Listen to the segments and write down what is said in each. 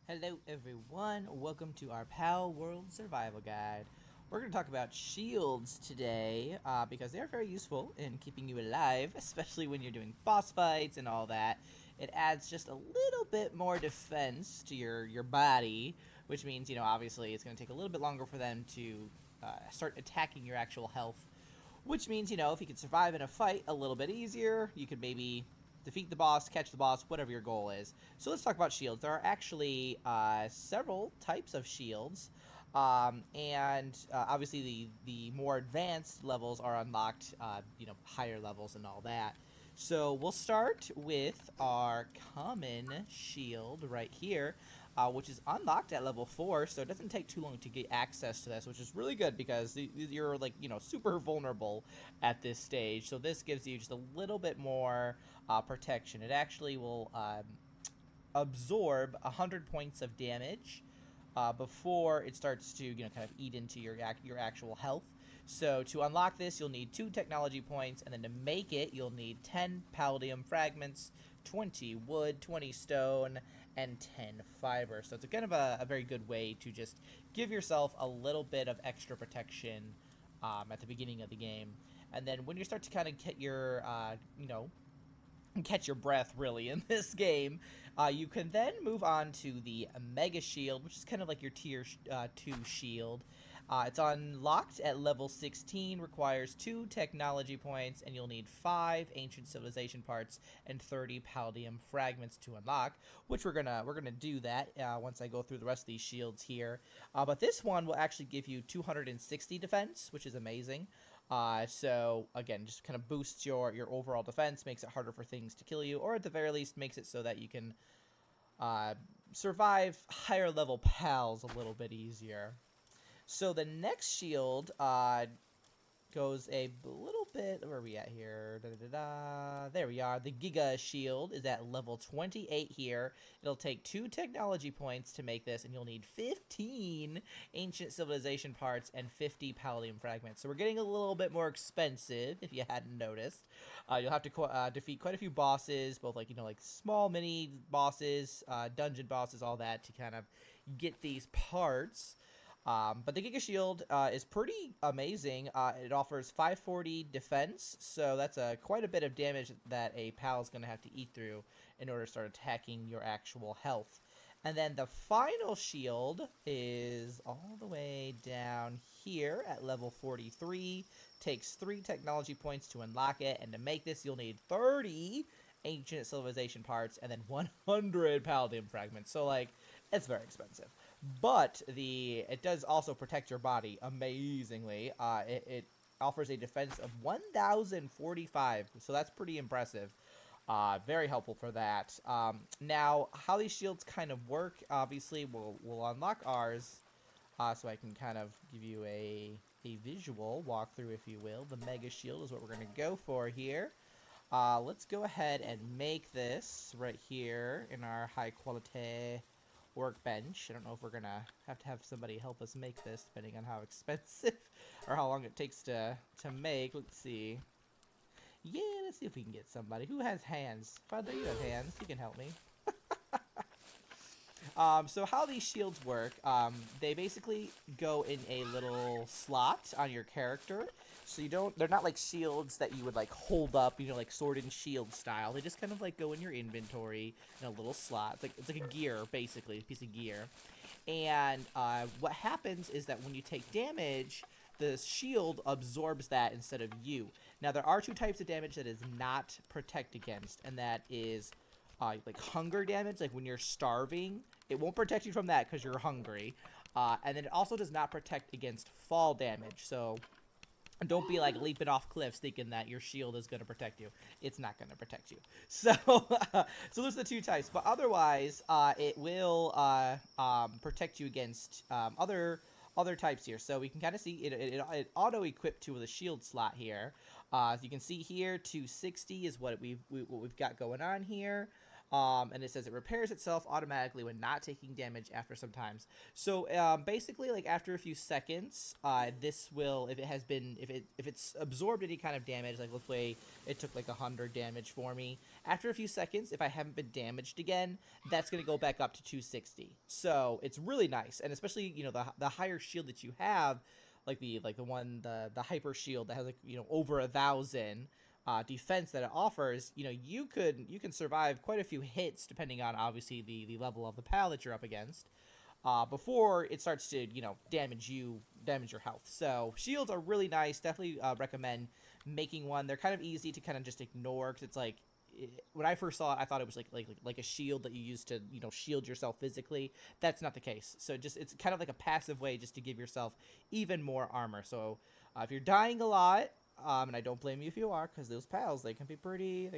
Hello everyone, welcome to our Palworld Survival Guide. We're going to talk about shields today because they are very useful in keeping you alive, especially when you're doing boss fights and all that. It adds just a little bit more defense to your body, which means, obviously it's going to take a little bit longer for them to start attacking your actual health. Which means, if you can survive in a fight a little bit easier, you could maybe defeat the boss, catch the boss, whatever your goal is. So let's talk about shields. There are actually several types of shields, and obviously the more advanced levels are unlocked, higher levels and all that. So we'll start with our common shield right here, which is unlocked at level 4, so it doesn't take too long to get access to this, which is really good because you're, like, super vulnerable at this stage. So this gives you just a little bit more protection. It actually will absorb 100 points of damage before it starts to, kind of eat into your actual health. So to unlock this, you'll need 2 technology points, and then to make it, you'll need 10 palladium fragments, 20 wood, 20 stone, and 10 fiber. So it's kind of a very good way to just give yourself a little bit of extra protection at the beginning of the game. And then when you start to kind of get your, catch your breath really in this game, you can then move on to the Mega Shield, which is kind of like your tier 2 shield. It's unlocked at level 16, requires 2 technology points, and you'll need 5 ancient civilization parts and 30 palladium fragments to unlock, which we're gonna do that once I go through the rest of these shields here. But this one will actually give you 260 defense, which is amazing. So again, just kind of boosts your overall defense, makes it harder for things to kill you, or at the very least makes it so that you can survive higher level pals a little bit easier. So the next shield goes a little bit, where are we at here? There we are. The Giga Shield is at level 28 here. It'll take 2 technology points to make this, and you'll need 15 ancient civilization parts and 50 palladium fragments. So we're getting a little bit more expensive, if you hadn't noticed. You'll have to defeat quite a few bosses, both like small mini bosses, dungeon bosses, all that, to kind of get these parts. But the Giga Shield is pretty amazing. It offers 540 defense, so that's quite a bit of damage that a pal is going to have to eat through in order to start attacking your actual health. And then the final shield is all the way down here at level 43. Takes 3 technology points to unlock it, and to make this you'll need 30 ancient civilization parts and then 100 palladium fragments. So, like, it's very expensive. But it does also protect your body amazingly. It offers a defense of 1,045, so that's pretty impressive. Very helpful for that. Now, how these shields kind of work, obviously, we'll unlock ours, so I can kind of give you a visual walkthrough, if you will. The Mega Shield is what we're going to go for here. Let's go ahead and make this right here in our high quality workbench. I don't know if we're gonna have to have somebody help us make this, depending on how expensive or how long it takes to make. Let's see. Yeah, let's see if we can get somebody who has hands. Father, you have hands. You can help me. So how these shields work, they basically go in a little slot on your character. So they're not like shields that you would like hold up, like sword and shield style. They just kind of like go in your inventory in a little slot. It's like a gear, basically, a piece of gear. And what happens is that when you take damage, the shield absorbs that instead of you. Now, there are 2 types of damage that is not protect against, and that is like hunger damage, like when you're starving. It won't protect you from that because you're hungry. And then it also does not protect against fall damage. So don't be like leaping off cliffs thinking that your shield is going to protect you. It's not going to protect you. So so those are the 2 types. But otherwise, it will protect you against other types here. So we can kind of see it auto-equipped to the shield slot here. As you can see here, 260 is what we've got going on here. And it says it repairs itself automatically when not taking damage after some times. So basically, like after a few seconds, this will, if it's absorbed any kind of damage, like let's say it took like 100 damage for me. After a few seconds, if I haven't been damaged again, that's gonna go back up to 260. So it's really nice, and especially the higher shield that you have, like the hyper shield that has like over 1,000 defense that it offers. You can survive quite a few hits depending on obviously the level of the pal that you're up against, before it starts to damage your health. So shields are really nice. Definitely recommend making one. They're kind of easy to kind of just ignore, because it's like, when I first saw it, I thought it was like a shield that you use to shield yourself physically. That's not the case. So it's kind of like a passive way just to give yourself even more armor. So if you're dying a lot, and I don't blame you if you are, because those pals, they can be pretty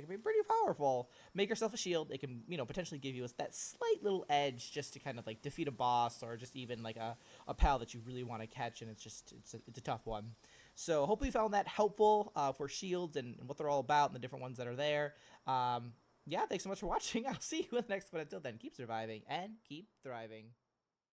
powerful. Make yourself a shield. They can potentially give you that slight little edge just to kind of like defeat a boss, or just even like a pal that you really want to catch, and it's a tough one. So hopefully you found that helpful for shields and what they're all about and the different ones that are there. Yeah, thanks so much for watching. I'll see you in the next one. Until then, keep surviving and keep thriving.